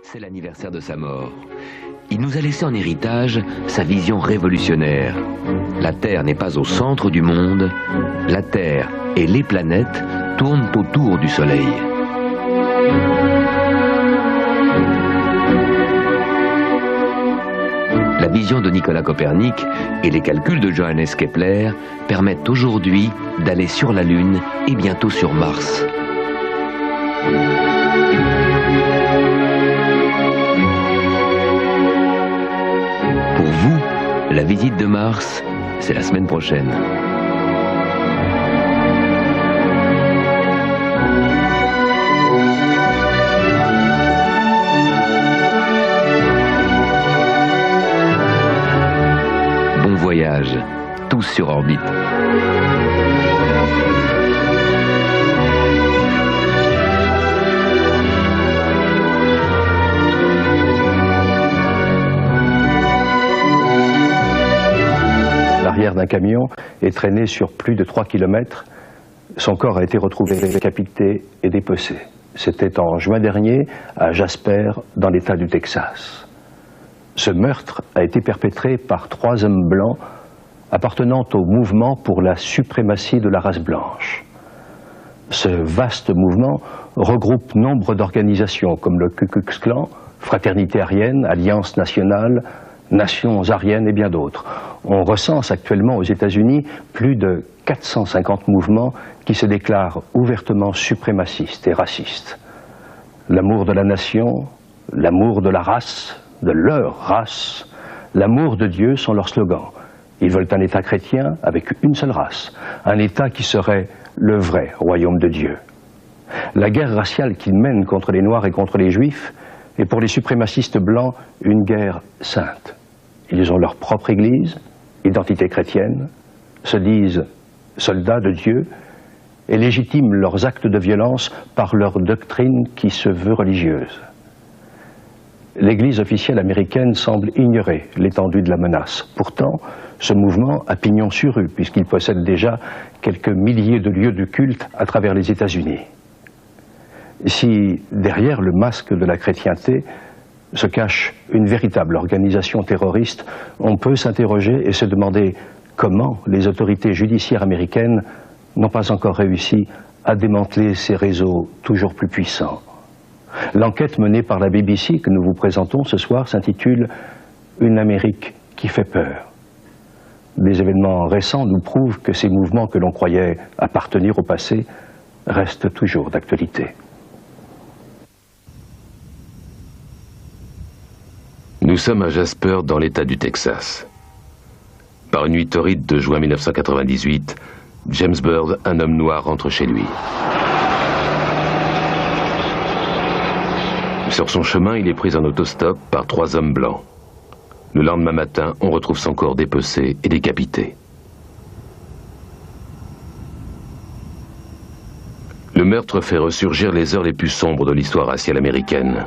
C'est l'anniversaire de sa mort. Il nous a laissé en héritage sa vision révolutionnaire. La Terre n'est pas au centre du monde. La Terre et les planètes tournent autour du Soleil. La vision de Nicolas Copernic et les calculs de Johannes Kepler permettent aujourd'hui d'aller sur la Lune et bientôt sur Mars. Pour vous, la visite de Mars, c'est la semaine prochaine. Bon voyage, tous sur orbite. L'arrière d'un camion est traîné sur plus de 3 km. Son corps a été retrouvé décapité et dépecé. C'était en juin dernier à Jasper, dans l'État du Texas. Ce meurtre a été perpétré par 3 hommes blancs appartenant au mouvement pour la suprématie de la race blanche. Ce vaste mouvement regroupe nombre d'organisations comme le Ku Klux Klan, Fraternité Aryenne, Alliance Nationale, Nations Aryennes et bien d'autres. On recense actuellement aux États-Unis plus de 450 mouvements qui se déclarent ouvertement suprémacistes et racistes. L'amour de la nation, l'amour de la race, de leur race, l'amour de Dieu sont leurs slogans. Ils veulent un État chrétien avec une seule race, un État qui serait le vrai royaume de Dieu. La guerre raciale qu'ils mènent contre les Noirs et contre les Juifs est pour les suprémacistes blancs une guerre sainte. Ils ont leur propre église, identité chrétienne, se disent soldats de Dieu et légitiment leurs actes de violence par leur doctrine qui se veut religieuse. L'église officielle américaine semble ignorer l'étendue de la menace. Pourtant, ce mouvement a pignon sur rue puisqu'il possède déjà quelques milliers de lieux de culte à travers les États-Unis. Si derrière le masque de la chrétienté se cache une véritable organisation terroriste, on peut s'interroger et se demander comment les autorités judiciaires américaines n'ont pas encore réussi à démanteler ces réseaux toujours plus puissants. L'enquête menée par la BBC que nous vous présentons ce soir s'intitule « Une Amérique qui fait peur ». Des événements récents nous prouvent que ces mouvements que l'on croyait appartenir au passé restent toujours d'actualité. Nous sommes à Jasper, dans l'État du Texas. Par une nuit torride de juin 1998, James Byrd, un homme noir, rentre chez lui. Sur son chemin, il est pris en autostop par 3 hommes blancs. Le lendemain matin, on retrouve son corps dépecé et décapité. Le meurtre fait ressurgir les heures les plus sombres de l'histoire raciale américaine.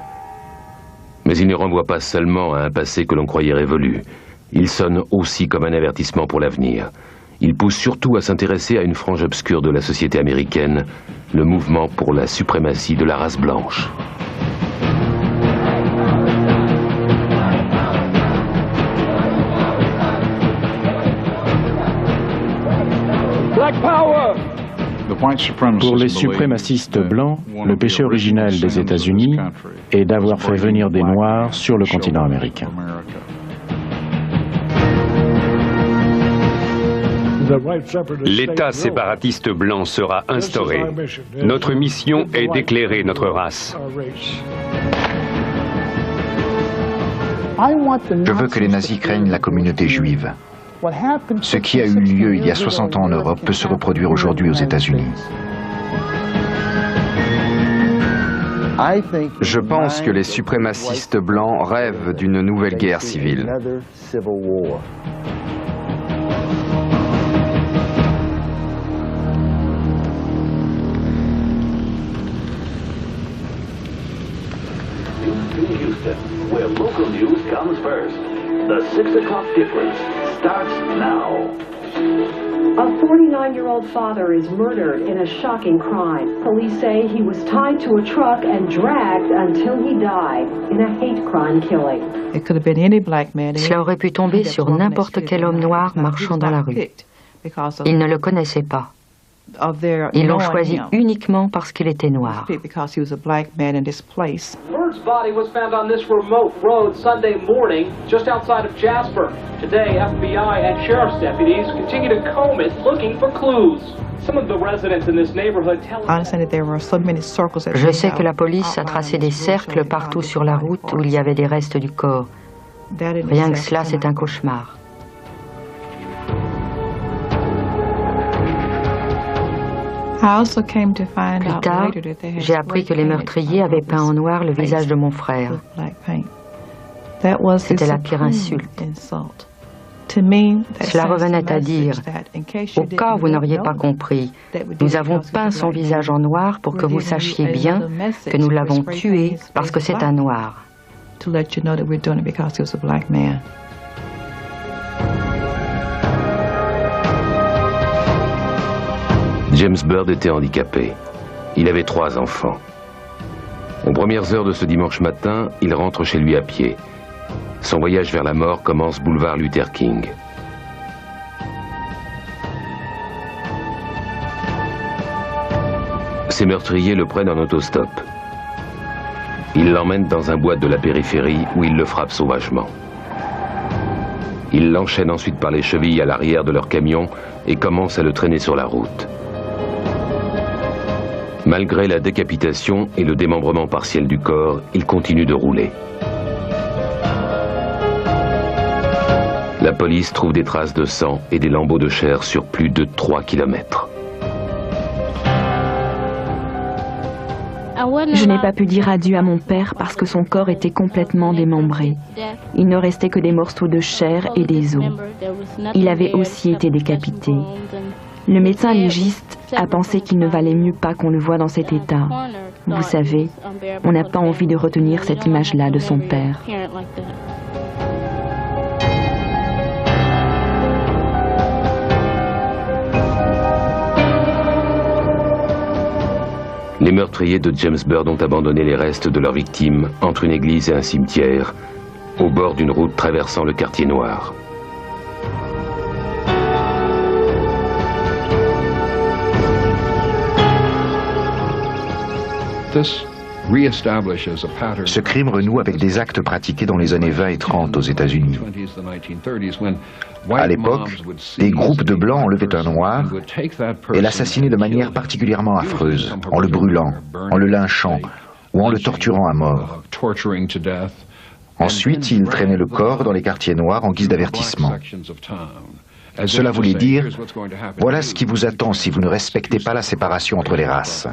Mais il ne renvoie pas seulement à un passé que l'on croyait révolu. Il sonne aussi comme un avertissement pour l'avenir. Il pousse surtout à s'intéresser à une frange obscure de la société américaine, le mouvement pour la suprématie de la race blanche. Pour les suprémacistes blancs, le péché originel des États-Unis est d'avoir fait venir des Noirs sur le continent américain. L'État séparatiste blanc sera instauré. Notre mission est d'éclairer notre race. Je veux que les nazis craignent la communauté juive. Ce qui a eu lieu il y a 60 ans en Europe peut se reproduire aujourd'hui aux États-Unis. Je pense que les suprémacistes blancs rêvent d'une nouvelle guerre civile. Where local news comes first. The 6 o'clock difference starts now. A 49-year-old father is murdered in a shocking crime. Police say he was tied to a truck and dragged until he died in a hate crime killing. Cela aurait pu tomber sur n'importe quel homme noir marchant dans la rue. Ils ne le connaissaient pas. Ils l'ont choisi uniquement parce qu'il était noir. Bird's body was found on this remote road Sunday morning, just outside of Jasper. Today, FBI and sheriff's deputies continue to comb it, looking for clues. Some of the residents in this neighborhood tell us Je sais que la police a tracé des cercles partout sur la route où il y avait des restes du corps. Rien que cela, c'est un cauchemar. Plus tard, j'ai appris que les meurtriers avaient peint en noir le visage de mon frère. C'était la pire insulte. Cela revenait à dire, au cas où vous n'auriez pas compris, nous avons peint son visage en noir pour que vous sachiez bien que nous l'avons tué parce que c'est un noir. James Byrd était handicapé. Il avait 3 enfants. Aux premières heures de ce dimanche matin, il rentre chez lui à pied. Son voyage vers la mort commence boulevard Luther King. Ses meurtriers le prennent en autostop. Ils l'emmènent dans un bois de la périphérie où ils le frappent sauvagement. Ils l'enchaînent ensuite par les chevilles à l'arrière de leur camion et commencent à le traîner sur la route. Malgré la décapitation et le démembrement partiel du corps, il continue de rouler. La police trouve des traces de sang et des lambeaux de chair sur plus de 3 kilomètres. Je n'ai pas pu dire adieu à mon père parce que son corps était complètement démembré. Il ne restait que des morceaux de chair et des os. Il avait aussi été décapité. Le médecin légiste a pensé qu'il ne valait mieux pas qu'on le voie dans cet état. Vous savez, on n'a pas envie de retenir cette image-là de son père. Les meurtriers de James Byrd ont abandonné les restes de leurs victimes entre une église et un cimetière, au bord d'une route traversant le quartier noir. Ce crime renoue avec des actes pratiqués dans les années 20 et 30 aux États-Unis. À l'époque, des groupes de Blancs enlevaient un Noir et l'assassinaient de manière particulièrement affreuse, en le brûlant, en le lynchant ou en le torturant à mort. Ensuite, ils traînaient le corps dans les quartiers noirs en guise d'avertissement. Cela voulait dire, voilà ce qui vous attend si vous ne respectez pas la séparation entre les races.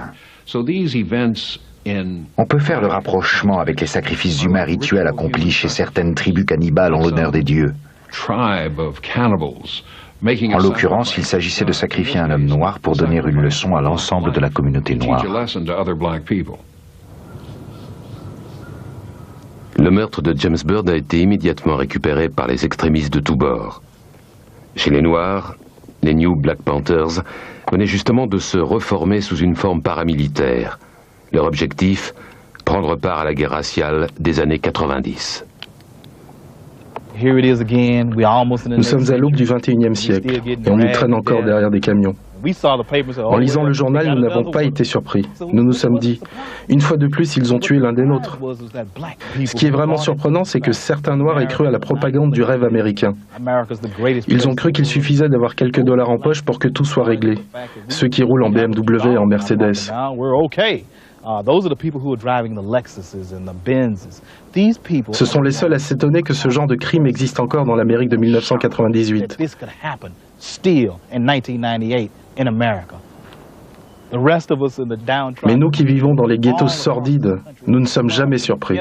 On peut faire le rapprochement avec les sacrifices humains rituels accomplis chez certaines tribus cannibales en l'honneur des dieux. En l'occurrence, il s'agissait de sacrifier un homme noir pour donner une leçon à l'ensemble de la communauté noire. Le meurtre de James Byrd a été immédiatement récupéré par les extrémistes de tous bords. Chez les Noirs, les New Black Panthers venaient justement de se reformer sous une forme paramilitaire. Leur objectif, prendre part à la guerre raciale des années 90. Nous sommes à l'aube du XXIe siècle et on nous traîne encore derrière des camions. En lisant le journal, nous n'avons pas été surpris. Nous nous sommes dit, une fois de plus, ils ont tué l'un des nôtres. Ce qui est vraiment surprenant, c'est que certains Noirs aient cru à la propagande du rêve américain. Ils ont cru qu'il suffisait d'avoir quelques dollars en poche pour que tout soit réglé. Ceux qui roulent en BMW et en Mercedes. Ce sont les seuls à s'étonner que ce genre de crime existe encore dans l'Amérique de 1998. Mais nous qui vivons dans les ghettos sordides, nous ne sommes jamais surpris.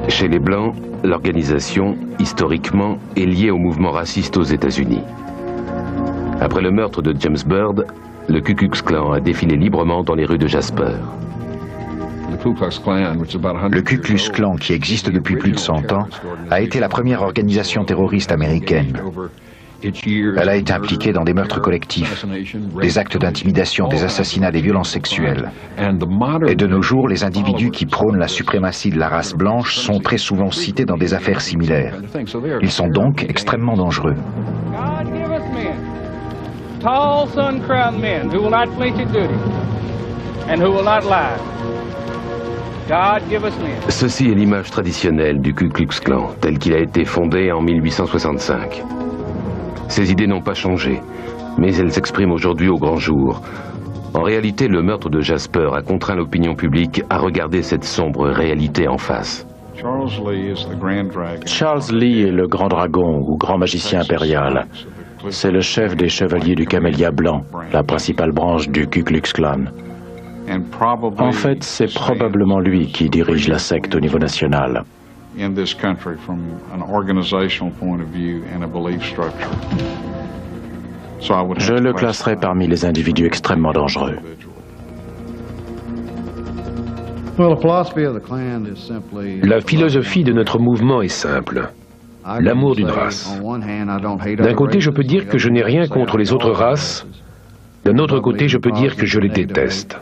Chez les Blancs, l'organisation, historiquement, est liée au mouvement raciste aux États-Unis. Après le meurtre de James Byrd, le Ku Klux Klan a défilé librement dans les rues de Jasper. Le Ku Klux Klan, qui existe depuis plus de 100 ans, a été la première organisation terroriste américaine. Elle a été impliquée dans des meurtres collectifs, des actes d'intimidation, des assassinats, des violences sexuelles. Et de nos jours, les individus qui prônent la suprématie de la race blanche sont très souvent cités dans des affaires similaires. Ils sont donc extrêmement dangereux. Tall, sun-crowned men who will not flinch at duty and who will not lie. God give us men. Ceci est l'image traditionnelle du Ku Klux Klan, tel qu'il a été fondé en 1865. Ses idées n'ont pas changé, mais elles s'expriment aujourd'hui au grand jour. En réalité, le meurtre de Jasper a contraint l'opinion publique à regarder cette sombre réalité en face. Charles Lee est le grand dragon ou grand magicien impérial. C'est le chef des chevaliers du Camélia blanc, la principale branche du Ku Klux Klan. En fait, c'est probablement lui qui dirige la secte au niveau national. Je le classerai parmi les individus extrêmement dangereux. La philosophie de notre mouvement est simple. L'amour d'une race. D'un côté, je peux dire que je n'ai rien contre les autres races. D'un autre côté, je peux dire que je les déteste.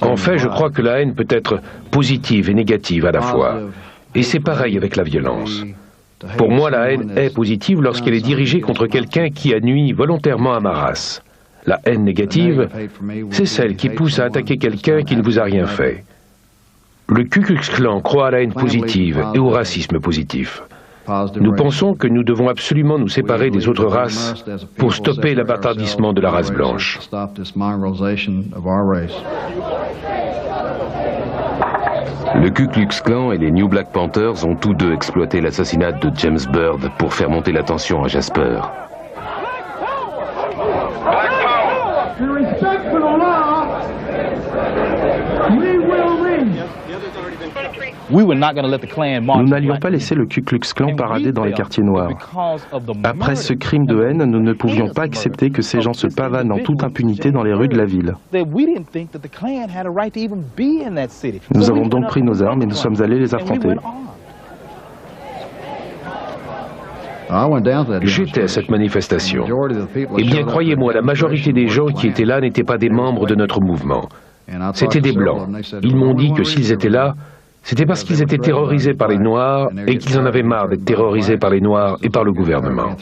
En fait, je crois que la haine peut être positive et négative à la fois. Et c'est pareil avec la violence. Pour moi, la haine est positive lorsqu'elle est dirigée contre quelqu'un qui a nui volontairement à ma race. La haine négative, c'est celle qui pousse à attaquer quelqu'un qui ne vous a rien fait. Le Ku Klux Klan croit à la haine positive et au racisme positif. Nous pensons que nous devons absolument nous séparer des autres races pour stopper l'abâtardissement de la race blanche. Le Ku Klux Klan et les New Black Panthers ont tous deux exploité l'assassinat de James Byrd pour faire monter la tension à Jasper. Nous n'allions pas laisser le Ku Klux Klan parader dans les quartiers noirs. Après ce crime de haine, nous ne pouvions pas accepter que ces gens se pavanent en toute impunité dans les rues de la ville. Nous avons donc pris nos armes et nous sommes allés les affronter. J'étais à cette manifestation. Eh bien, croyez-moi, la majorité des gens qui étaient là n'étaient pas des membres de notre mouvement. C'étaient des Blancs. Ils m'ont dit que s'ils étaient là, c'était parce qu'ils étaient terrorisés par les Noirs et qu'ils en avaient marre d'être terrorisés par les Noirs et par le gouvernement.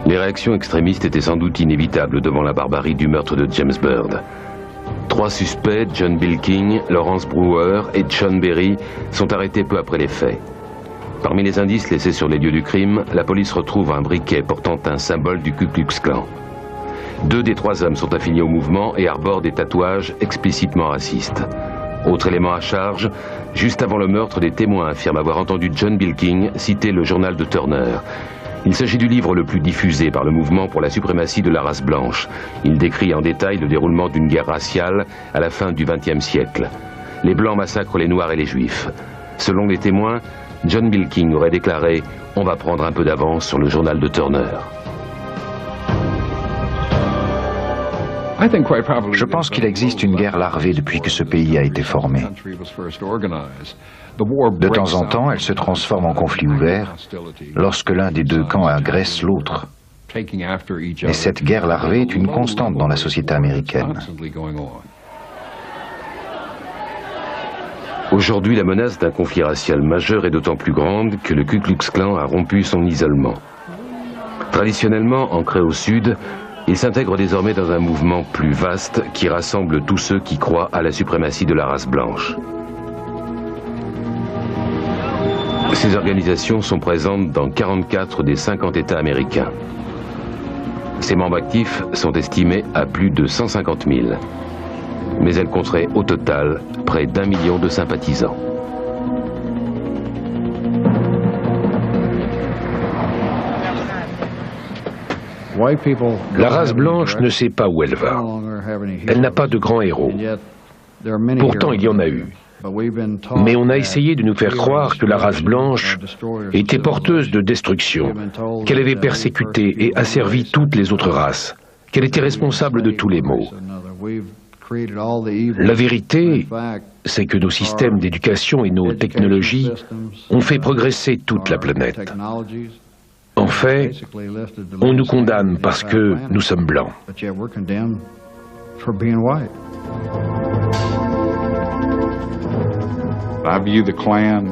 Les réactions extrémistes étaient sans doute inévitables devant la barbarie du meurtre de James Byrd. 3 suspects, John Bilking, Lawrence Brewer et John Berry, sont arrêtés peu après les faits. Parmi les indices laissés sur les lieux du crime, la police retrouve un briquet portant un symbole du Ku Klux Klan. 2 des 3 hommes sont affiliés au mouvement et arborent des tatouages explicitement racistes. Autre élément à charge, juste avant le meurtre, des témoins affirment avoir entendu John Bilking citer le journal de Turner. Il s'agit du livre le plus diffusé par le mouvement pour la suprématie de la race blanche. Il décrit en détail le déroulement d'une guerre raciale à la fin du XXe siècle. Les Blancs massacrent les Noirs et les Juifs. Selon les témoins, John Bilking aurait déclaré « On va prendre un peu d'avance sur le journal de Turner ». Je pense qu'il existe une guerre larvée depuis que ce pays a été formé. De temps en temps, elle se transforme en conflit ouvert lorsque l'un des 2 camps agresse l'autre. Et cette guerre larvée est une constante dans la société américaine. Aujourd'hui, la menace d'un conflit racial majeur est d'autant plus grande que le Ku Klux Klan a rompu son isolement. Traditionnellement ancré au sud, il s'intègre désormais dans un mouvement plus vaste qui rassemble tous ceux qui croient à la suprématie de la race blanche. Ces organisations sont présentes dans 44 des 50 États américains. Ses membres actifs sont estimés à plus de 150 000. Mais elles compteraient au total près d'1 million de sympathisants. La race blanche ne sait pas où elle va. Elle n'a pas de grands héros. Pourtant, il y en a eu. Mais on a essayé de nous faire croire que la race blanche était porteuse de destruction, qu'elle avait persécuté et asservi toutes les autres races, qu'elle était responsable de tous les maux. La vérité, c'est que nos systèmes d'éducation et nos technologies ont fait progresser toute la planète. En fait, on nous condamne parce que nous sommes blancs.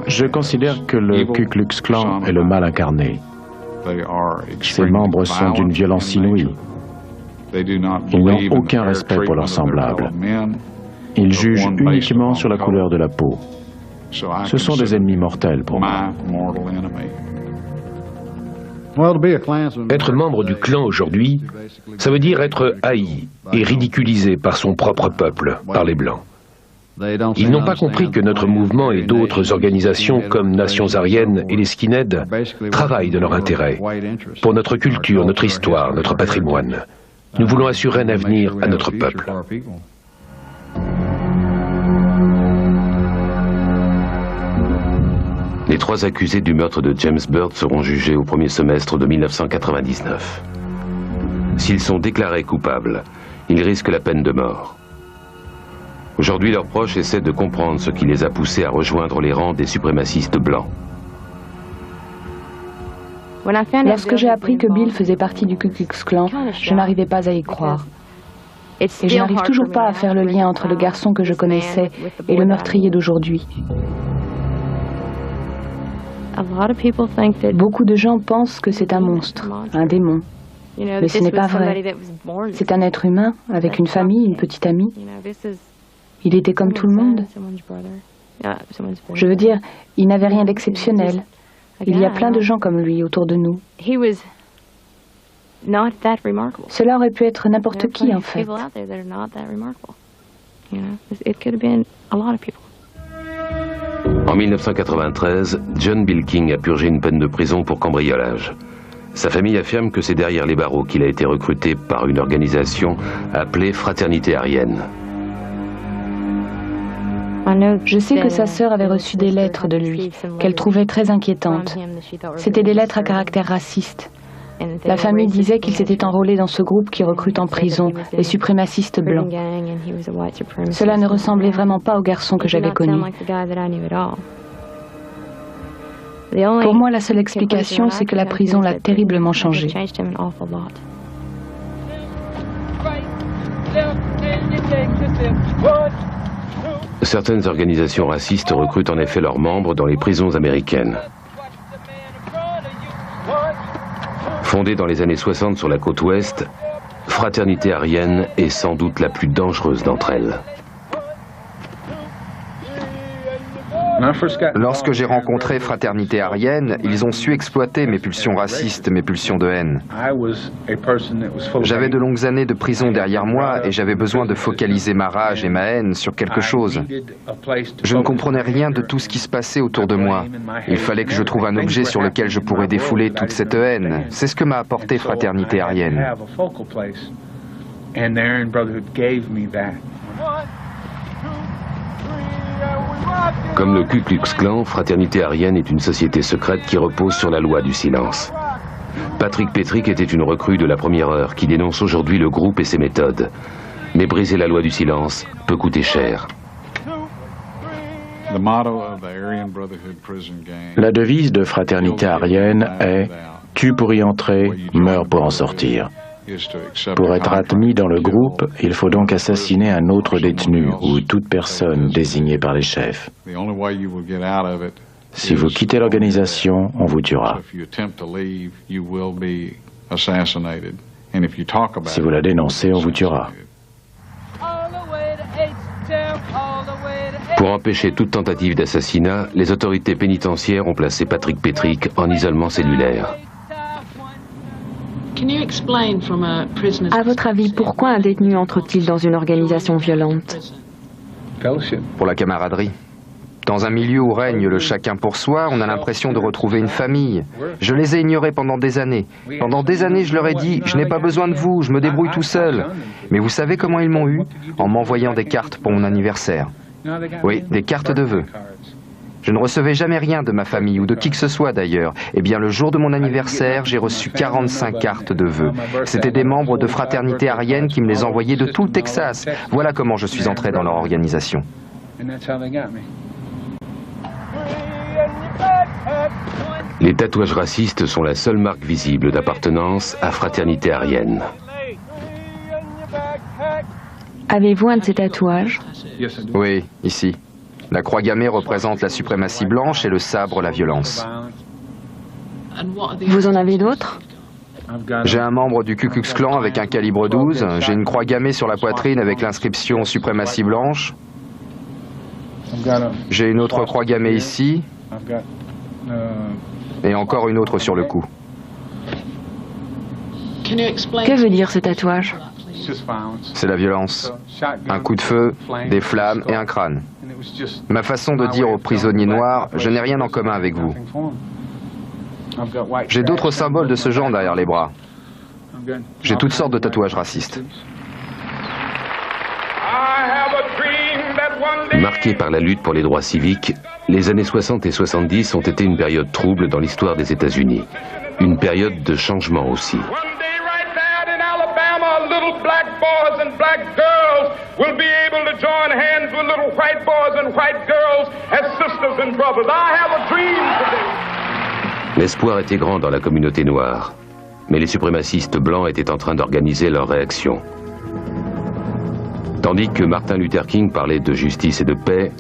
Je considère que le Ku Klux Klan est le mal incarné. Ses membres sont d'une violence inouïe. Ils n'ont aucun respect pour leurs semblables. Ils jugent uniquement sur la couleur de la peau. Ce sont des ennemis mortels pour moi. Être membre du clan aujourd'hui, ça veut dire être haï et ridiculisé par son propre peuple, par les Blancs. Ils n'ont pas compris que notre mouvement et d'autres organisations comme Nations Aryennes et les skinheads travaillent de leur intérêt, pour notre culture, notre histoire, notre patrimoine. Nous voulons assurer un avenir à notre peuple. Les 3 accusés du meurtre de James Byrd seront jugés au premier semestre de 1999. S'ils sont déclarés coupables, ils risquent la peine de mort. Aujourd'hui, leurs proches essaient de comprendre ce qui les a poussés à rejoindre les rangs des suprémacistes blancs. Lorsque j'ai appris que Bill faisait partie du Ku Klux Klan, je n'arrivais pas à y croire. Et je n'arrive toujours pas à faire le lien entre le garçon que je connaissais et le meurtrier d'aujourd'hui. Beaucoup de gens pensent que c'est un monstre, un démon. Mais ce n'est pas vrai. C'est un être humain, avec une famille, une petite amie. Il était comme tout le monde. Je veux dire, il n'avait rien d'exceptionnel. Il y a plein de gens comme lui autour de nous. Cela aurait pu être n'importe qui, en fait. En 1993, John Bilking a purgé une peine de prison pour cambriolage. Sa famille affirme que c'est derrière les barreaux qu'il a été recruté par une organisation appelée Fraternité Aryenne. Je sais que sa sœur avait reçu des lettres de lui, qu'elle trouvait très inquiétantes. C'était des lettres à caractère raciste. La famille disait qu'il s'était enrôlé dans ce groupe qui recrute en prison les suprémacistes blancs. Cela ne ressemblait vraiment pas au garçon que j'avais connu. Pour moi, la seule explication, c'est que la prison l'a terriblement changé. Certaines organisations racistes recrutent en effet leurs membres dans les prisons américaines. Fondée dans les années 60 sur la côte ouest, Fraternité Aryenne est sans doute la plus dangereuse d'entre elles. Lorsque j'ai rencontré Fraternité Aryenne, ils ont su exploiter mes pulsions racistes, mes pulsions de haine. J'avais de longues années de prison derrière moi et j'avais besoin de focaliser ma rage et ma haine sur quelque chose. Je ne comprenais rien de tout ce qui se passait autour de moi. Il fallait que je trouve un objet sur lequel je pourrais défouler toute cette haine. C'est ce que m'a apporté Fraternité Aryenne. Comme le Ku Klux Klan, Fraternité Aryenne est une société secrète qui repose sur la loi du silence. Patrick Petrick était une recrue de la première heure qui dénonce aujourd'hui le groupe et ses méthodes. Mais briser la loi du silence peut coûter cher. La devise de Fraternité Aryenne est « Tue pour y entrer, meurs pour en sortir ». Pour être admis dans le groupe, il faut donc assassiner un autre détenu ou toute personne désignée par les chefs. Si vous quittez l'organisation, on vous tuera. Si vous la dénoncez, on vous tuera. Pour empêcher toute tentative d'assassinat, les autorités pénitentiaires ont placé Patrick Petrick en isolement cellulaire. À votre avis, pourquoi un détenu entre-t-il dans une organisation violente? Pour la camaraderie. Dans un milieu où règne le chacun pour soi, on a l'impression de retrouver une famille. Je les ai ignorés pendant des années. Pendant des années, je leur ai dit « Je n'ai pas besoin de vous, je me débrouille tout seul ». Mais vous savez comment ils m'ont eu? En m'envoyant des cartes pour mon anniversaire. Oui, des cartes de vœux. Je ne recevais jamais rien de ma famille ou de qui que ce soit d'ailleurs. Eh bien, le jour de mon anniversaire, j'ai reçu 45 cartes de vœux. C'étaient des membres de fraternité aryenne qui me les envoyaient de tout le Texas. Voilà comment je suis entré dans leur organisation. Les tatouages racistes sont la seule marque visible d'appartenance à fraternité aryenne. Avez-vous un de ces tatouages? Oui, ici. La croix gammée représente la suprématie blanche et le sabre la violence. Vous en avez d'autres? J'ai un membre du Ku Klux Klan avec un calibre 12. J'ai une croix gammée sur la poitrine avec l'inscription suprématie blanche. J'ai une autre croix gammée ici. Et encore une autre sur le cou. Que veut dire ce tatouage? C'est la violence. Un coup de feu, des flammes et un crâne. Ma façon de dire aux prisonniers noirs, je n'ai rien en commun avec vous. J'ai d'autres symboles de ce genre derrière les bras. J'ai toutes sortes de tatouages racistes. Marqués par la lutte pour les droits civiques, les années 60 et 70 ont été une période trouble dans l'histoire des États-Unis. Une période de changement aussi. Little black boys and black girls will be able to join hands with little white boys and white girls as sisters and brothers. I have a dream today. L'espoir était grand dans la communauté noire, mais les suprémacistes blancs étaient en train d'organiser leur réaction. Tandis que Martin Luther King parlait de justice et de paix,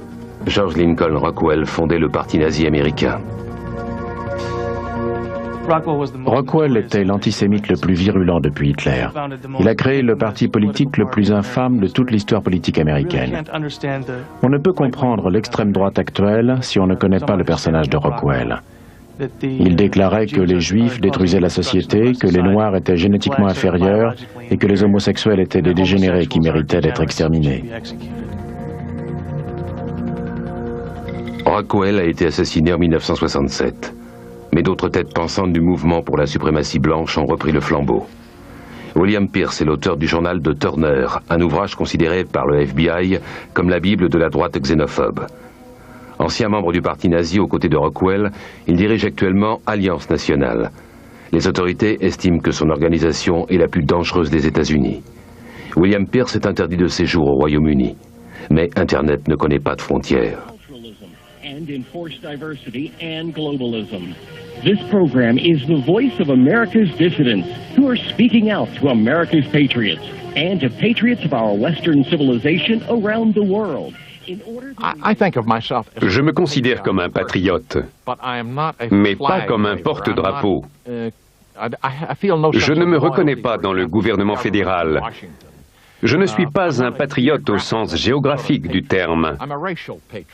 George Lincoln Rockwell fondait le parti nazi américain. Rockwell était l'antisémite le plus virulent depuis Hitler. Il a créé le parti politique le plus infâme de toute l'histoire politique américaine. On ne peut comprendre l'extrême droite actuelle si on ne connaît pas le personnage de Rockwell. Il déclarait que les Juifs détruisaient la société, que les Noirs étaient génétiquement inférieurs et que les homosexuels étaient des dégénérés qui méritaient d'être exterminés. Rockwell a été assassiné en 1967. Mais d'autres têtes pensantes du mouvement pour la suprématie blanche ont repris le flambeau. William Pierce est l'auteur du journal de Turner, un ouvrage considéré par le FBI comme la Bible de la droite xénophobe. Ancien membre du parti nazi aux côtés de Rockwell, il dirige actuellement Alliance nationale. Les autorités estiment que son organisation est la plus dangereuse des États-Unis. William Pierce est interdit de séjour au Royaume-Uni. Mais Internet ne connaît pas de frontières. This program is the voice of America's dissidents who are speaking out to America's patriots and to patriots of our Western civilization around the world. Je me considère comme un patriote, mais pas comme un porte-drapeau. Je ne me reconnais pas dans le gouvernement fédéral. Je ne suis pas un patriote au sens géographique du terme.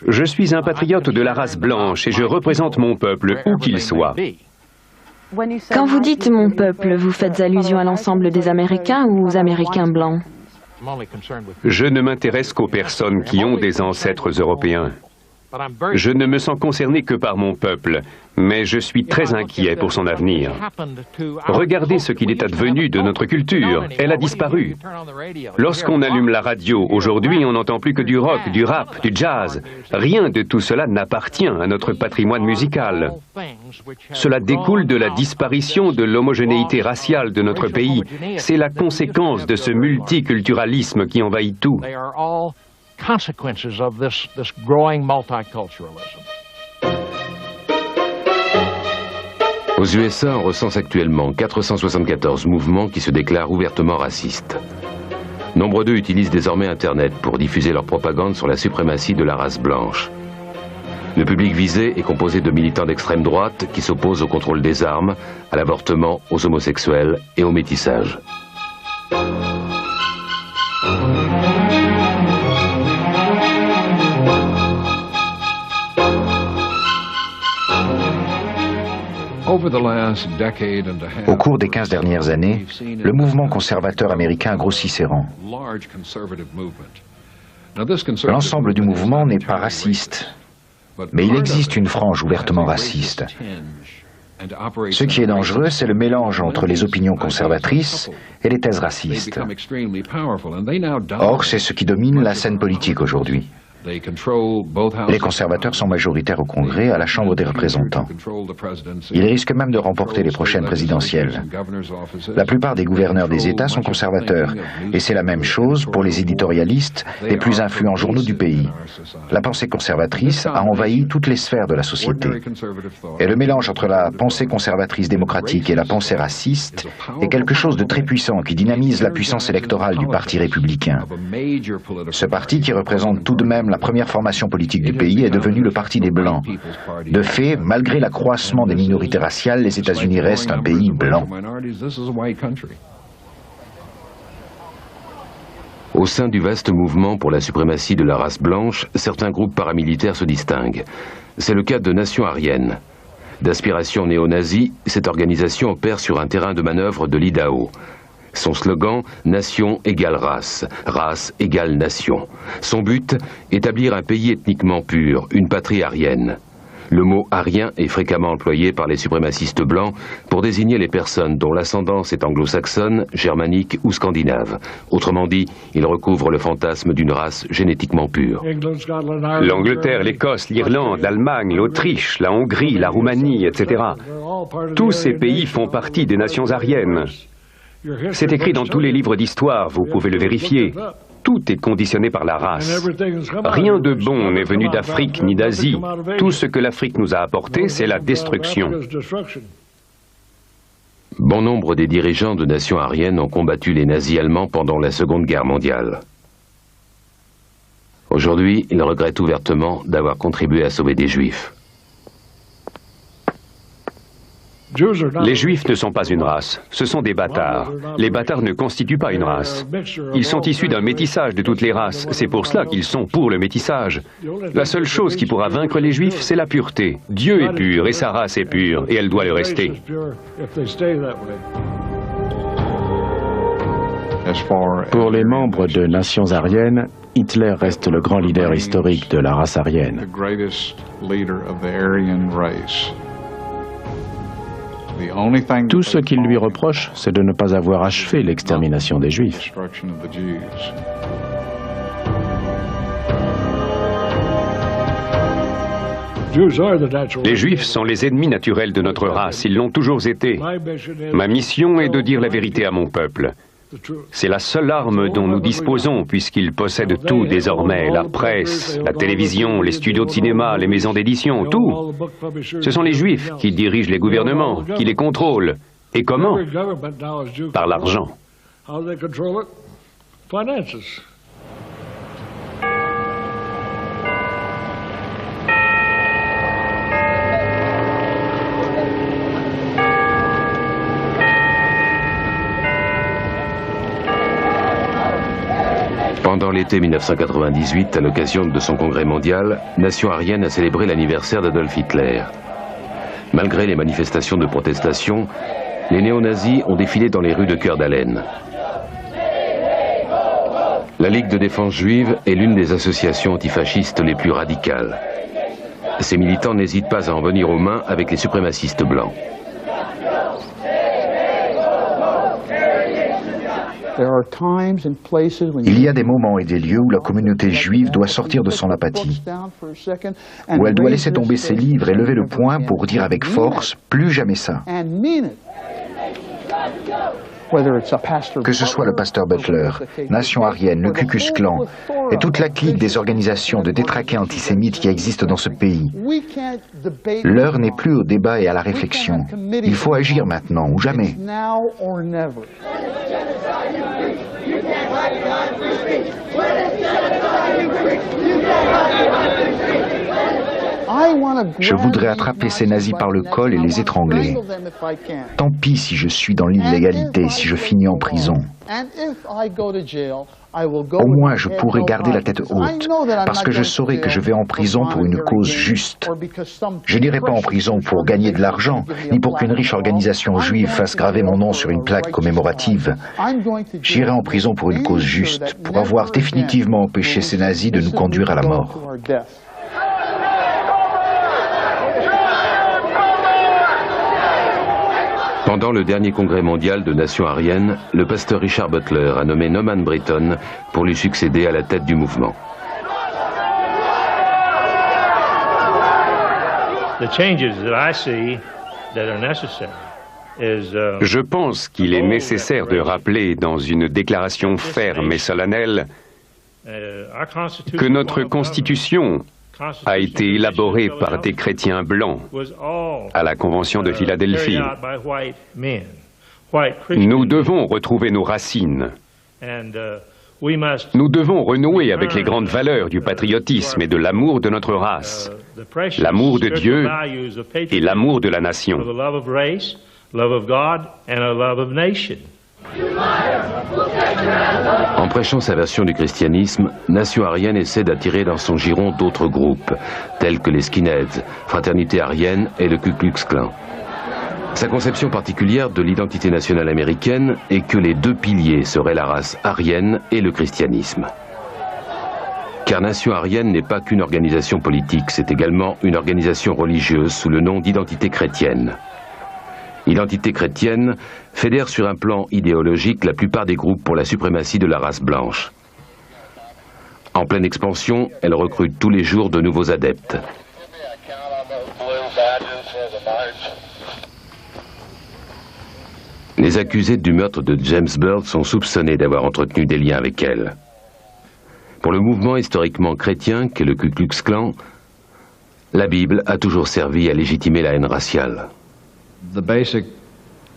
Je suis un patriote de la race blanche et je représente mon peuple où qu'il soit. Quand vous dites « mon peuple », vous faites allusion à l'ensemble des Américains ou aux Américains blancs? Je ne m'intéresse qu'aux personnes qui ont des ancêtres européens. Je ne me sens concerné que par mon peuple, mais je suis très inquiet pour son avenir. Regardez ce qu'il est advenu de notre culture. Elle a disparu. Lorsqu'on allume la radio, aujourd'hui, on n'entend plus que du rock, du rap, du jazz. Rien de tout cela n'appartient à notre patrimoine musical. Cela découle de la disparition de l'homogénéité raciale de notre pays. C'est la conséquence de ce multiculturalisme qui envahit tout. Consequences of this growing multiculturalism. Aux USA, on recense actuellement 474 mouvements qui se déclarent ouvertement racistes. Nombre d'eux utilisent désormais Internet pour diffuser leur propagande sur la suprématie de la race blanche. Le public visé est composé de militants d'extrême droite qui s'opposent au contrôle des armes, à l'avortement, aux homosexuels et au métissage. Au cours des 15 dernières années, le mouvement conservateur américain grossit ses rangs. L'ensemble du mouvement n'est pas raciste, mais il existe une frange ouvertement raciste. Ce qui est dangereux, c'est le mélange entre les opinions conservatrices et les thèses racistes. Or, c'est ce qui domine la scène politique aujourd'hui. Les conservateurs sont majoritaires au Congrès, à la Chambre des représentants. Ils risquent même de remporter les prochaines présidentielles. La plupart des gouverneurs des États sont conservateurs, et c'est la même chose pour les éditorialistes des plus influents journaux du pays. La pensée conservatrice a envahi toutes les sphères de la société. Et le mélange entre la pensée conservatrice démocratique et la pensée raciste est quelque chose de très puissant qui dynamise la puissance électorale du Parti républicain. Ce parti, qui représente tout de même la première formation politique du pays, est devenu le Parti des Blancs. De fait, malgré l'accroissement des minorités raciales, les États-Unis restent un pays blanc. Au sein du vaste mouvement pour la suprématie de la race blanche, certains groupes paramilitaires se distinguent. C'est le cas de Nation Aryenne. D'aspiration néo-nazie, cette organisation opère sur un terrain de manœuvre de l'Idaho. Son slogan, nation égale race, race égale nation. Son but, établir un pays ethniquement pur, une patrie aryenne. Le mot arien est fréquemment employé par les suprémacistes blancs pour désigner les personnes dont l'ascendance est anglo-saxonne, germanique ou scandinave. Autrement dit, ils recouvrent le fantasme d'une race génétiquement pure. L'Angleterre, l'Écosse, l'Irlande, l'Allemagne, l'Autriche, la Hongrie, la Roumanie, etc. Tous ces pays font partie des nations aryennes. C'est écrit dans tous les livres d'histoire, vous pouvez le vérifier. Tout est conditionné par la race. Rien de bon n'est venu d'Afrique ni d'Asie. Tout ce que l'Afrique nous a apporté, c'est la destruction. Bon nombre des dirigeants de nations aryennes ont combattu les nazis allemands pendant la Seconde Guerre mondiale. Aujourd'hui, ils regrettent ouvertement d'avoir contribué à sauver des Juifs. Les Juifs ne sont pas une race, ce sont des bâtards. Les bâtards ne constituent pas une race. Ils sont issus d'un métissage de toutes les races, c'est pour cela qu'ils sont pour le métissage. La seule chose qui pourra vaincre les Juifs, c'est la pureté. Dieu est pur et sa race est pure, et elle doit le rester. Pour les membres de nations aryennes, Hitler reste le grand leader historique de la race aryenne. Tout ce qu'il lui reproche, c'est de ne pas avoir achevé l'extermination des Juifs. Les Juifs sont les ennemis naturels de notre race, ils l'ont toujours été. Ma mission est de dire la vérité à mon peuple. C'est la seule arme dont nous disposons, puisqu'ils possèdent tout désormais, la presse, la télévision, les studios de cinéma, les maisons d'édition, tout. Ce sont les Juifs qui dirigent les gouvernements, qui les contrôlent. Et comment? Par l'argent. Pendant l'été 1998, à l'occasion de son congrès mondial, Nation Aryenne a célébré l'anniversaire d'Adolf Hitler. Malgré les manifestations de protestation, les néo-nazis ont défilé dans les rues de Cœur d'Haleine. La Ligue de défense juive est l'une des associations antifascistes les plus radicales. Ces militants n'hésitent pas à en venir aux mains avec les suprémacistes blancs. Il y a des moments et des lieux où la communauté juive doit sortir de son apathie, où elle doit laisser tomber ses livres et lever le poing pour dire avec force « plus jamais ça ». Que ce soit le pasteur Butler, Nation Aryenne, le Ku Klux Klan et toute la clique des organisations de détraqués antisémites qui existent dans ce pays, l'heure n'est plus au débat et à la réflexion. Il faut agir maintenant ou jamais. Je voudrais attraper ces nazis par le col et les étrangler. Tant pis si je suis dans l'illégalité, si je finis en prison. Au moins, je pourrai garder la tête haute, parce que je saurai que je vais en prison pour une cause juste. Je n'irai pas en prison pour gagner de l'argent, ni pour qu'une riche organisation juive fasse graver mon nom sur une plaque commémorative. J'irai en prison pour une cause juste, pour avoir définitivement empêché ces nazis de nous conduire à la mort. Pendant le dernier congrès mondial de Nation Aryenne, le pasteur Richard Butler a nommé Norman Britton pour lui succéder à la tête du mouvement. Je pense qu'il est nécessaire de rappeler dans une déclaration ferme et solennelle que notre Constitution a été élaborée par des chrétiens blancs à la Convention de Philadelphie. Nous devons retrouver nos racines. Nous devons renouer avec les grandes valeurs du patriotisme et de l'amour de notre race, l'amour de Dieu et l'amour de la nation. En prêchant sa version du christianisme, Nation Aryenne essaie d'attirer dans son giron d'autres groupes, tels que les skinheads, Fraternité Aryenne et le Ku Klux Klan. Sa conception particulière de l'identité nationale américaine est que les deux piliers seraient la race aryenne et le christianisme. Car Nation Aryenne n'est pas qu'une organisation politique, c'est également une organisation religieuse sous le nom d'identité chrétienne. Identité chrétienne fédère sur un plan idéologique la plupart des groupes pour la suprématie de la race blanche. En pleine expansion, elle recrute tous les jours de nouveaux adeptes. Les accusés du meurtre de James Byrd sont soupçonnés d'avoir entretenu des liens avec elle. Pour le mouvement historiquement chrétien qu'est le Ku Klux Klan, la Bible a toujours servi à légitimer la haine raciale.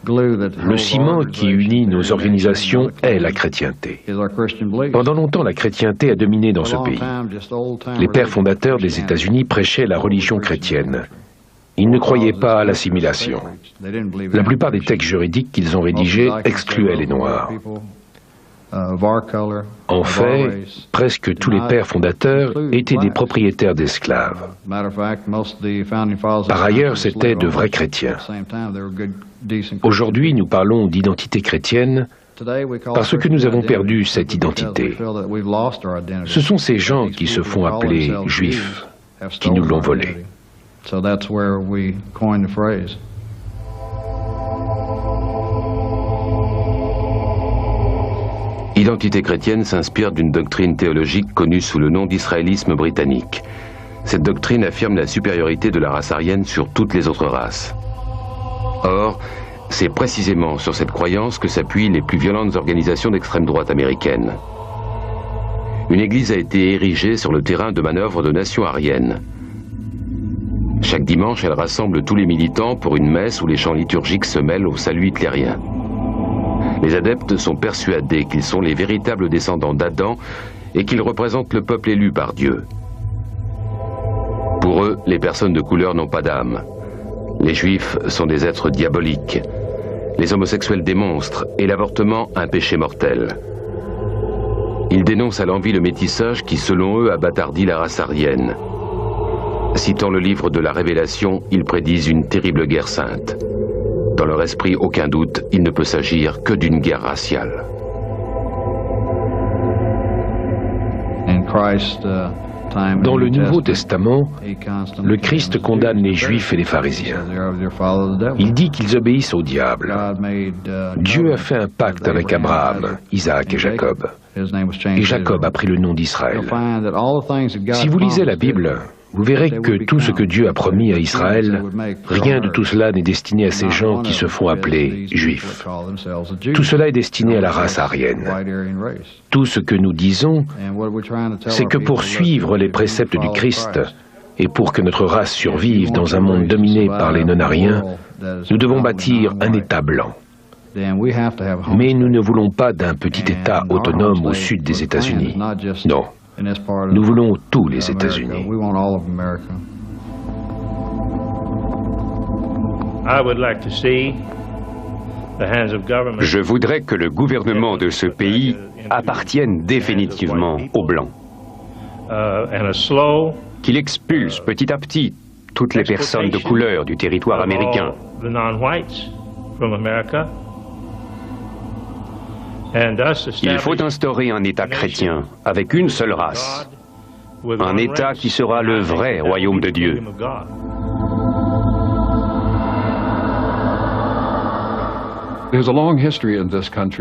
Le ciment qui unit nos organisations est la chrétienté. Pendant longtemps, la chrétienté a dominé dans ce pays. Les pères fondateurs des États-Unis prêchaient la religion chrétienne. Ils ne croyaient pas à l'assimilation. La plupart des textes juridiques qu'ils ont rédigés excluaient les Noirs. En fait, presque tous les pères fondateurs étaient des propriétaires d'esclaves. Par ailleurs, c'étaient de vrais chrétiens. Aujourd'hui, nous parlons d'identité chrétienne parce que nous avons perdu cette identité. Ce sont ces gens qui se font appeler juifs qui nous l'ont volée. L'identité chrétienne s'inspire d'une doctrine théologique connue sous le nom d'israélisme britannique. Cette doctrine affirme la supériorité de la race aryenne sur toutes les autres races. Or, c'est précisément sur cette croyance que s'appuient les plus violentes organisations d'extrême droite américaines. Une église a été érigée sur le terrain de manœuvre de Nation Aryenne. Chaque dimanche, elle rassemble tous les militants pour une messe où les chants liturgiques se mêlent au salut hitlérien. Les adeptes sont persuadés qu'ils sont les véritables descendants d'Adam et qu'ils représentent le peuple élu par Dieu. Pour eux, les personnes de couleur n'ont pas d'âme. Les juifs sont des êtres diaboliques, les homosexuels des monstres et l'avortement un péché mortel. Ils dénoncent à l'envi le métissage qui, selon eux, a bâtardi la race aryenne. Citant le livre de la Révélation, ils prédisent une terrible guerre sainte. Dans leur esprit, aucun doute, il ne peut s'agir que d'une guerre raciale. Dans le Nouveau Testament, le Christ condamne les Juifs et les pharisiens. Il dit qu'ils obéissent au diable. Dieu a fait un pacte avec Abraham, Isaac et Jacob. Et Jacob a pris le nom d'Israël. Si vous lisez la Bible, vous verrez que tout ce que Dieu a promis à Israël, rien de tout cela n'est destiné à ces gens qui se font appeler Juifs. Tout cela est destiné à la race aryenne. Tout ce que nous disons, c'est que pour suivre les préceptes du Christ et pour que notre race survive dans un monde dominé par les non-aryens, nous devons bâtir un État blanc. Mais nous ne voulons pas d'un petit État autonome au sud des États-Unis. Non. Nous voulons tous les États-Unis. Je voudrais que le gouvernement de ce pays appartienne définitivement aux Blancs. Qu'il expulse petit à petit toutes les personnes de couleur du territoire américain. Il faut instaurer un État chrétien avec une seule race. Un État qui sera le vrai royaume de Dieu.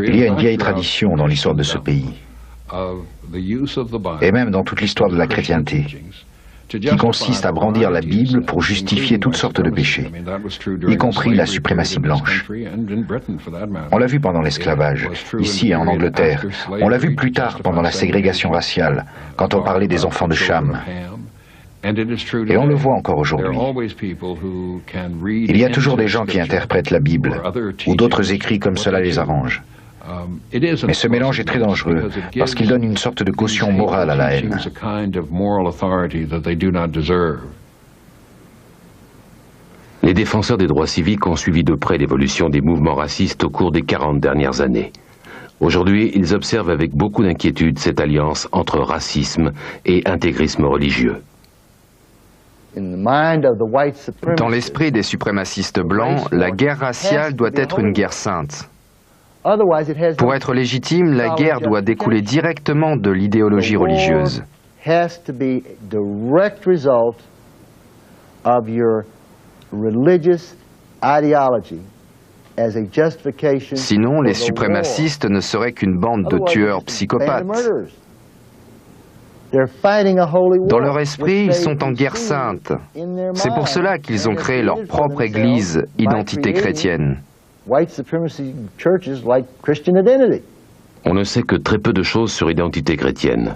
Il y a une vieille tradition dans l'histoire de ce pays, et même dans toute l'histoire de la chrétienté, qui consiste à brandir la Bible pour justifier toutes sortes de péchés, y compris la suprématie blanche. On l'a vu pendant l'esclavage, ici et en Angleterre. On l'a vu plus tard pendant la ségrégation raciale, quand on parlait des enfants de Cham. Et on le voit encore aujourd'hui. Il y a toujours des gens qui interprètent la Bible, ou d'autres écrits comme cela les arrange. Mais ce mélange est très dangereux, parce qu'il donne une sorte de caution morale à la haine. Les défenseurs des droits civiques ont suivi de près l'évolution des mouvements racistes au cours des 40 dernières années. Aujourd'hui, ils observent avec beaucoup d'inquiétude cette alliance entre racisme et intégrisme religieux. Dans l'esprit des suprémacistes blancs, la guerre raciale doit être une guerre sainte. Pour être légitime, la guerre doit découler directement de l'idéologie religieuse. Sinon, les suprémacistes ne seraient qu'une bande de tueurs psychopathes. Dans leur esprit, ils sont en guerre sainte. C'est pour cela qu'ils ont créé leur propre église, identité chrétienne. On ne sait que très peu de choses sur l'identité chrétienne.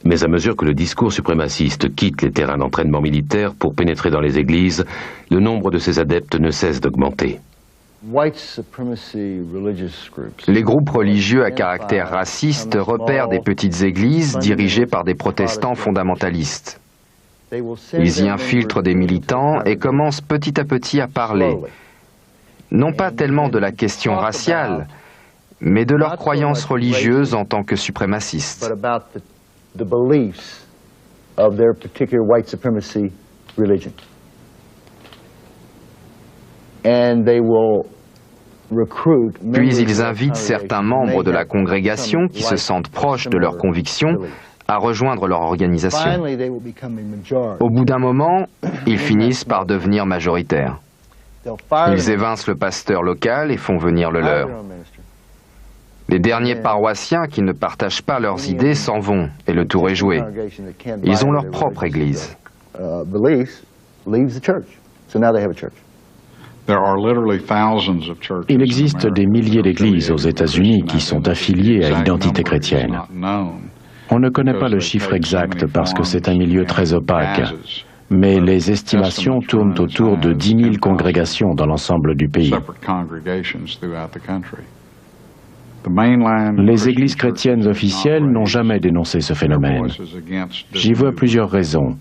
Mais à mesure que le discours suprémaciste quitte les terrains d'entraînement militaire pour pénétrer dans les églises, le nombre de ses adeptes ne cesse d'augmenter. Les groupes religieux à caractère raciste repèrent des petites églises dirigées par des protestants fondamentalistes. Ils y infiltrent des militants et commencent petit à petit à parler, non pas tellement de la question raciale, mais de leurs croyances religieuses en tant que suprémacistes. Puis ils invitent certains membres de la congrégation qui se sentent proches de leurs convictions à rejoindre leur organisation. Au bout d'un moment, ils finissent par devenir majoritaires. Ils évincent le pasteur local et font venir le leur. Les derniers paroissiens qui ne partagent pas leurs idées s'en vont et le tour est joué. Ils ont leur propre église. Il existe des milliers d'églises aux États-Unis qui sont affiliées à Identité chrétienne. On ne connaît pas le chiffre exact parce que c'est un milieu très opaque, mais les estimations tournent autour de 10 000 congrégations dans l'ensemble du pays. Les églises chrétiennes officielles n'ont jamais dénoncé ce phénomène. J'y vois plusieurs raisons.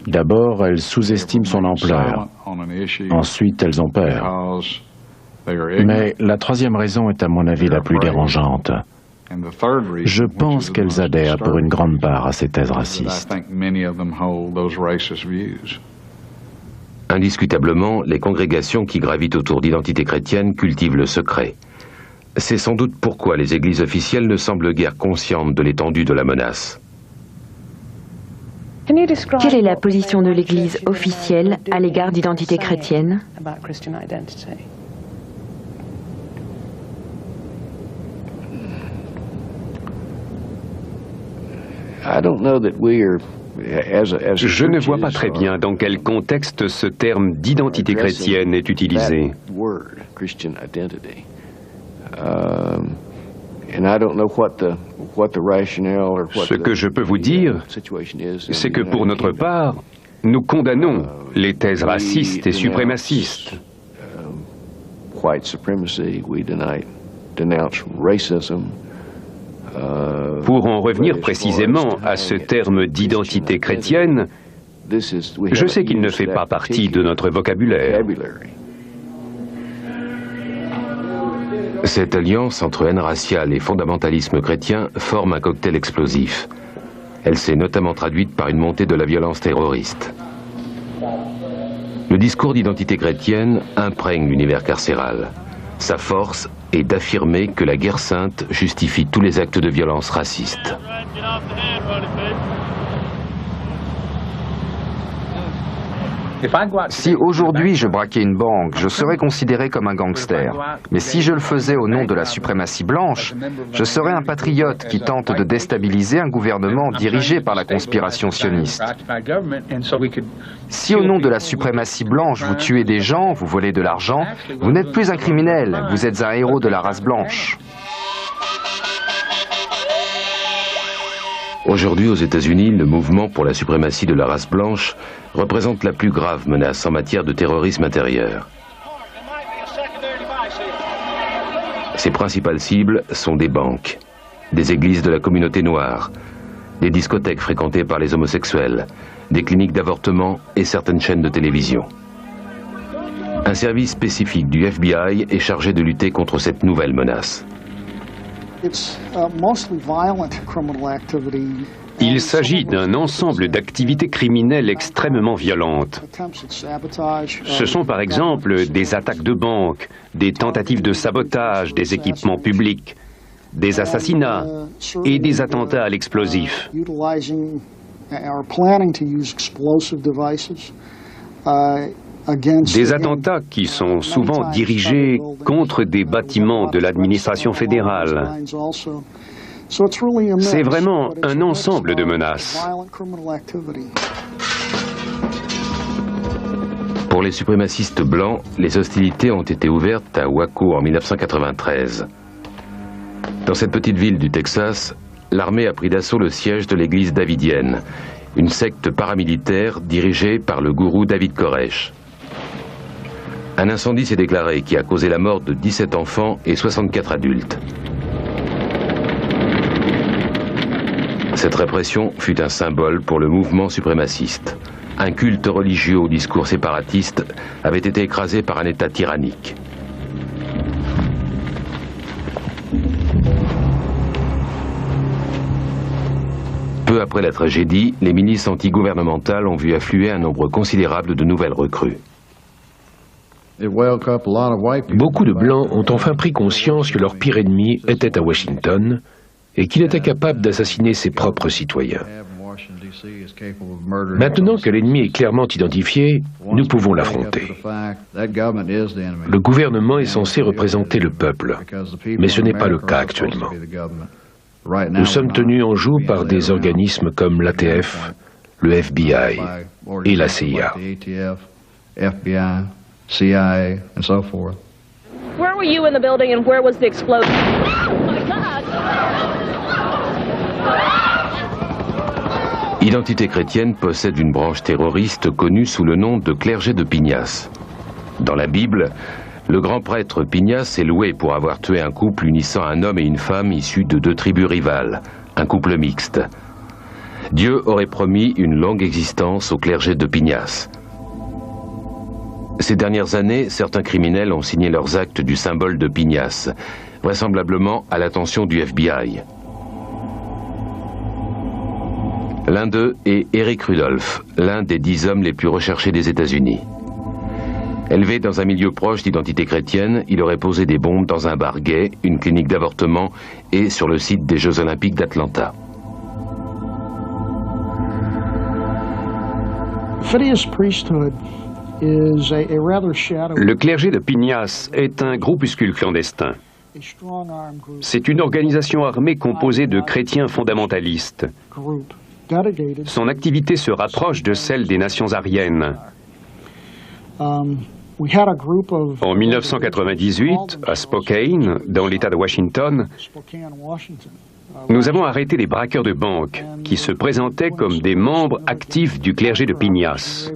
D'abord, elles sous-estiment son ampleur. Ensuite, elles ont peur. Mais la troisième raison est à mon avis la plus dérangeante. Je pense qu'elles adhèrent pour une grande part à ces thèses racistes. Indiscutablement, les congrégations qui gravitent autour d'Identité chrétienne cultivent le secret. C'est sans doute pourquoi les églises officielles ne semblent guère conscientes de l'étendue de la menace. Quelle est la position de l'Église officielle à l'égard d'Identité chrétienne? Je ne vois pas très bien dans quel contexte ce terme d'identité chrétienne est utilisé. Ce que je peux vous dire, c'est que pour notre part, nous condamnons les thèses racistes et suprémacistes. Pour en revenir précisément à ce terme d'identité chrétienne, je sais qu'il ne fait pas partie de notre vocabulaire. Cette alliance entre haine raciale et fondamentalisme chrétien forme un cocktail explosif. Elle s'est notamment traduite par une montée de la violence terroriste. Le discours d'identité chrétienne imprègne l'univers carcéral. Sa force est d'affirmer que la guerre sainte justifie tous les actes de violence racistes. Si aujourd'hui je braquais une banque, je serais considéré comme un gangster. Mais si je le faisais au nom de la suprématie blanche, je serais un patriote qui tente de déstabiliser un gouvernement dirigé par la conspiration sioniste. Si au nom de la suprématie blanche vous tuez des gens, vous volez de l'argent, vous n'êtes plus un criminel, vous êtes un héros de la race blanche. Aujourd'hui, aux États-Unis, le mouvement pour la suprématie de la race blanche représente la plus grave menace en matière de terrorisme intérieur. Ses principales cibles sont des banques, des églises de la communauté noire, des discothèques fréquentées par les homosexuels, des cliniques d'avortement et certaines chaînes de télévision. Un service spécifique du FBI est chargé de lutter contre cette nouvelle menace. Il s'agit d'un ensemble d'activités criminelles extrêmement violentes. Ce sont par exemple des attaques de banques, des tentatives de sabotage des équipements publics, des assassinats et des attentats à l'explosif. Des attentats qui sont souvent dirigés contre des bâtiments de l'administration fédérale. C'est vraiment un ensemble de menaces. Pour les suprémacistes blancs, les hostilités ont été ouvertes à Waco en 1993. Dans cette petite ville du Texas, l'armée a pris d'assaut le siège de l'église davidienne, une secte paramilitaire dirigée par le gourou David Koresh. Un incendie s'est déclaré qui a causé la mort de 17 enfants et 64 adultes. Cette répression fut un symbole pour le mouvement suprémaciste. Un culte religieux au discours séparatiste avait été écrasé par un État tyrannique. Peu après la tragédie, les milices antigouvernementales ont vu affluer un nombre considérable de nouvelles recrues. Beaucoup de Blancs ont enfin pris conscience que leur pire ennemi était à Washington et qu'il était capable d'assassiner ses propres citoyens. Maintenant que l'ennemi est clairement identifié, nous pouvons l'affronter. Le gouvernement est censé représenter le peuple, mais ce n'est pas le cas actuellement. Nous sommes tenus en joue par des organismes comme l'ATF, le FBI et la CIA. CIA, and so forth. Where were you in the building and where was the explosion? Oh my God! Identité chrétienne possède une branche terroriste connue sous le nom de clergé de Pinhas. Dans la Bible, le grand prêtre Pinhas est loué pour avoir tué un couple unissant un homme et une femme issus de deux tribus rivales, un couple mixte. Dieu aurait promis une longue existence au clergé de Pinhas. Ces dernières années, certains criminels ont signé leurs actes du symbole de Pinhas, vraisemblablement à l'attention du FBI. L'un d'eux est Eric Rudolph, l'un des 10 hommes les plus recherchés des États-Unis. Élevé dans un milieu proche d'identité chrétienne, il aurait posé des bombes dans un bar gay, une clinique d'avortement et sur le site des Jeux Olympiques d'Atlanta. Le clergé de Pinhas est un groupuscule clandestin. C'est une organisation armée composée de chrétiens fondamentalistes. Son activité se rapproche de celle des nations aryennes. En 1998, à Spokane, dans l'État de Washington, nous avons arrêté des braqueurs de banques qui se présentaient comme des membres actifs du clergé de Pinhas.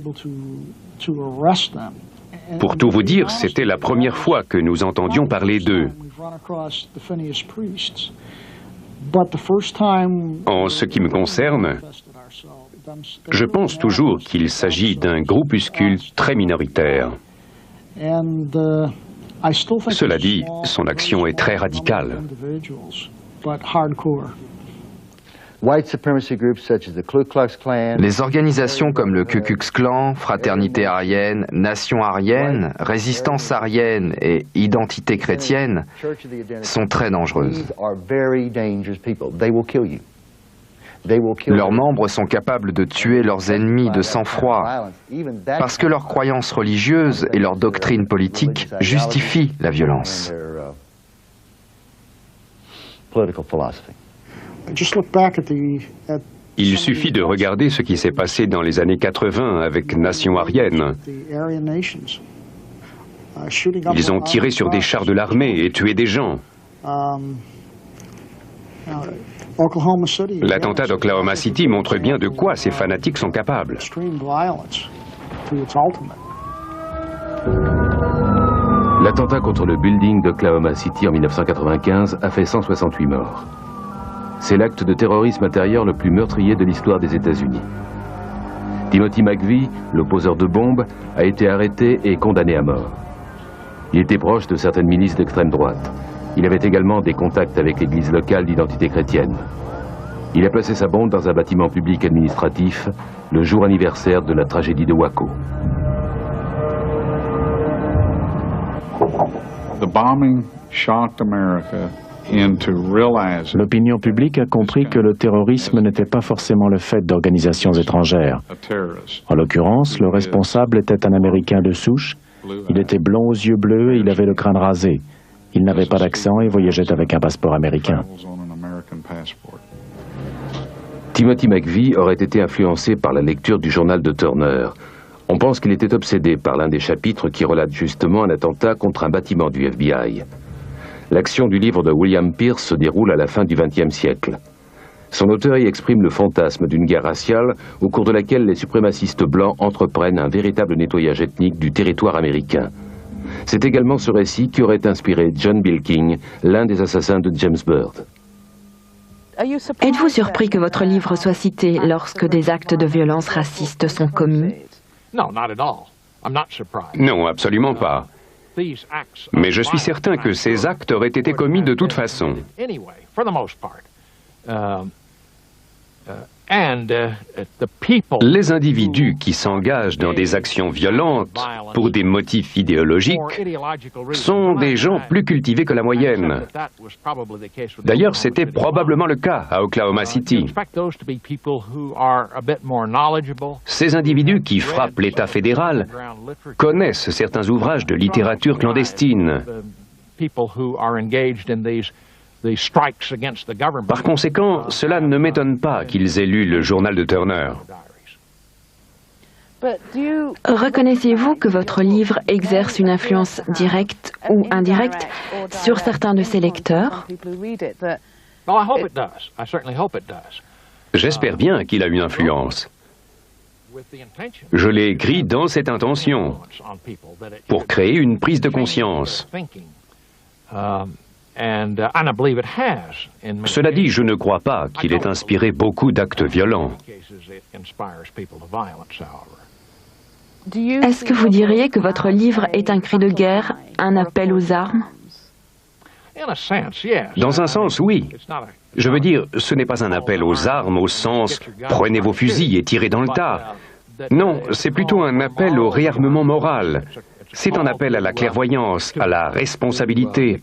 Pour tout vous dire, c'était la première fois que nous entendions parler d'eux. En ce qui me concerne, je pense toujours qu'il s'agit d'un groupuscule très minoritaire. Cela dit, son action est très radicale. Les organisations comme le Ku Klux Klan, Fraternité Aryenne, Nation Aryenne, Résistance Aryenne et Identité Chrétienne sont très dangereuses. Leurs membres sont capables de tuer leurs ennemis de sang-froid, parce que leurs croyances religieuses et leur doctrine politique justifient la violence. Il suffit de regarder ce qui s'est passé dans les années 80 avec Nation Aryenne. Ils ont tiré sur des chars de l'armée et tué des gens. L'attentat d'Oklahoma City montre bien de quoi ces fanatiques sont capables. L'attentat contre le building d'Oklahoma City en 1995 a fait 168 morts. C'est l'acte de terrorisme intérieur le plus meurtrier de l'histoire des États-Unis. Timothy McVeigh, le poseur de bombes, a été arrêté et condamné à mort. Il était proche de certaines milices d'extrême droite. Il avait également des contacts avec l'église locale d'identité chrétienne. Il a placé sa bombe dans un bâtiment public administratif le jour anniversaire de la tragédie de Waco. L'opinion publique a compris que le terrorisme n'était pas forcément le fait d'organisations étrangères. En l'occurrence, le responsable était un Américain de souche. Il était blond aux yeux bleus et il avait le crâne rasé. Il n'avait pas d'accent et voyageait avec un passeport américain. Timothy McVeigh aurait été influencé par la lecture du journal de Turner. On pense qu'il était obsédé par l'un des chapitres qui relate justement un attentat contre un bâtiment du FBI. L'action du livre de William Pierce se déroule à la fin du XXe siècle. Son auteur y exprime le fantasme d'une guerre raciale au cours de laquelle les suprémacistes blancs entreprennent un véritable nettoyage ethnique du territoire américain. C'est également ce récit qui aurait inspiré John Bilking, l'un des assassins de James Byrd. Êtes-vous surpris que votre livre soit cité lorsque des actes de violence racistes sont commis? Non, absolument pas. Mais je suis certain que ces actes auraient été commis de toute façon. Les individus qui s'engagent dans des actions violentes pour des motifs idéologiques sont des gens plus cultivés que la moyenne. D'ailleurs, c'était probablement le cas à Oklahoma City. Ces individus qui frappent l'État fédéral connaissent certains ouvrages de littérature clandestine. Par conséquent, cela ne m'étonne pas qu'ils aient lu le journal de Turner. Reconnaissez-vous que votre livre exerce une influence directe ou indirecte sur certains de ses lecteurs? J'espère bien qu'il a une influence. Je l'ai écrit dans cette intention, pour créer une prise de conscience. Cela dit, je ne crois pas qu'il ait inspiré beaucoup d'actes violents. Est-ce que vous diriez que votre livre est un cri de guerre, un appel aux armes? Dans un sens, oui. Je veux dire, ce n'est pas un appel aux armes au sens « prenez vos fusils et tirez dans le tas ». Non, c'est plutôt un appel au réarmement moral. C'est un appel à la clairvoyance, à la responsabilité.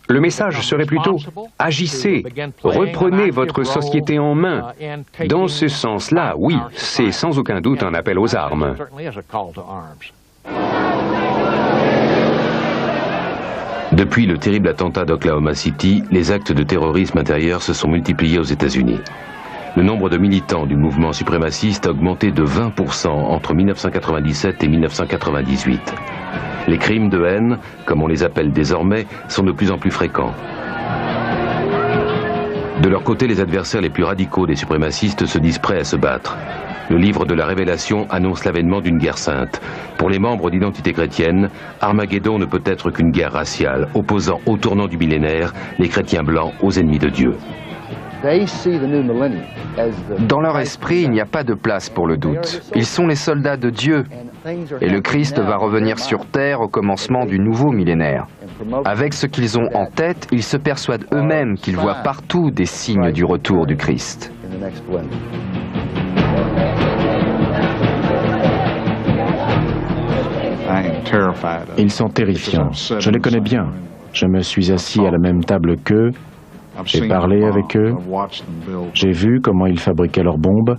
Le message serait plutôt « agissez, reprenez votre société en main ». Dans ce sens-là, oui, c'est sans aucun doute un appel aux armes. Depuis le terrible attentat d'Oklahoma City, les actes de terrorisme intérieur se sont multipliés aux États-Unis. Le nombre de militants du mouvement suprémaciste a augmenté de 20% entre 1997 et 1998. Les crimes de haine, comme on les appelle désormais, sont de plus en plus fréquents. De leur côté, les adversaires les plus radicaux des suprémacistes se disent prêts à se battre. Le livre de la Révélation annonce l'avènement d'une guerre sainte. Pour les membres d'identité chrétienne, Armageddon ne peut être qu'une guerre raciale, opposant au tournant du millénaire les chrétiens blancs aux ennemis de Dieu. Dans leur esprit, il n'y a pas de place pour le doute. Ils sont les soldats de Dieu. Et le Christ va revenir sur terre au commencement du nouveau millénaire. Avec ce qu'ils ont en tête, ils se persuadent eux-mêmes qu'ils voient partout des signes du retour du Christ. Ils sont terrifiants. Je les connais bien. Je me suis assis à la même table qu'eux. J'ai parlé avec eux, j'ai vu comment ils fabriquaient leurs bombes,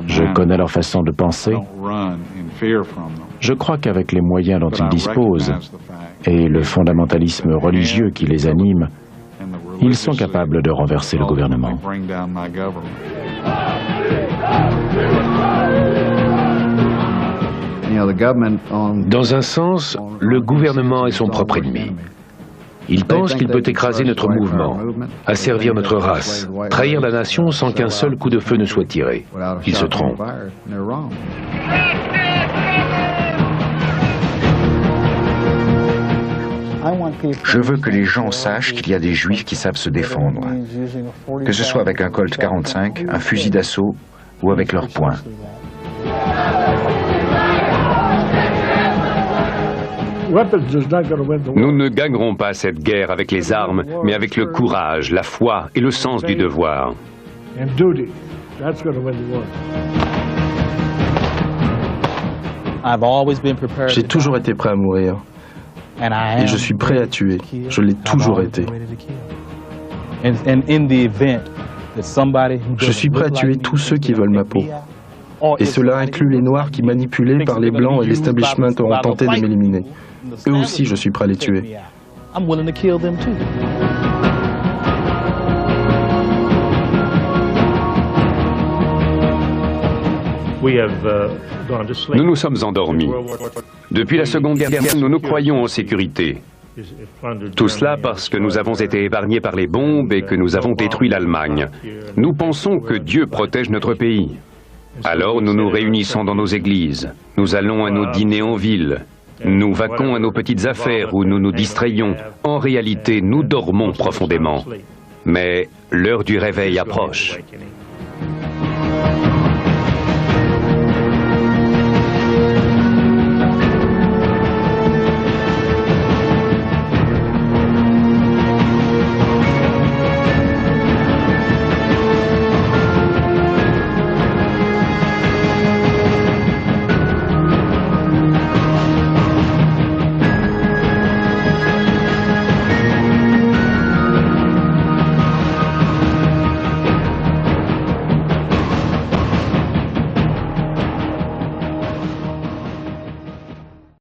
je connais leur façon de penser. Je crois qu'avec les moyens dont ils disposent et le fondamentalisme religieux qui les anime, ils sont capables de renverser le gouvernement. Dans un sens, le gouvernement est son propre ennemi. Il pense qu'il peut écraser notre mouvement, asservir notre race, trahir la nation sans qu'un seul coup de feu ne soit tiré. Il se trompe. Je veux que les gens sachent qu'il y a des juifs qui savent se défendre, que ce soit avec un Colt 45, un fusil d'assaut ou avec leurs poings. Nous ne gagnerons pas cette guerre avec les armes, mais avec le courage, la foi et le sens du devoir. J'ai toujours été prêt à mourir. Et je suis prêt à tuer. Je l'ai toujours été. Je suis prêt à tuer tous ceux qui veulent ma peau. Et cela inclut les Noirs qui, manipulés par les Blancs et l'establishment, ont tenté de m'éliminer. Eux aussi, je suis prêt à les tuer. Nous nous sommes endormis. Depuis la Seconde Guerre mondiale, nous nous croyons en sécurité. Tout cela parce que nous avons été épargnés par les bombes et que nous avons détruit l'Allemagne. Nous pensons que Dieu protège notre pays. Alors nous nous réunissons dans nos églises, nous allons à nos dîners en ville, nous vaquons à nos petites affaires où nous nous distrayons. En réalité, nous dormons profondément. Mais l'heure du réveil approche.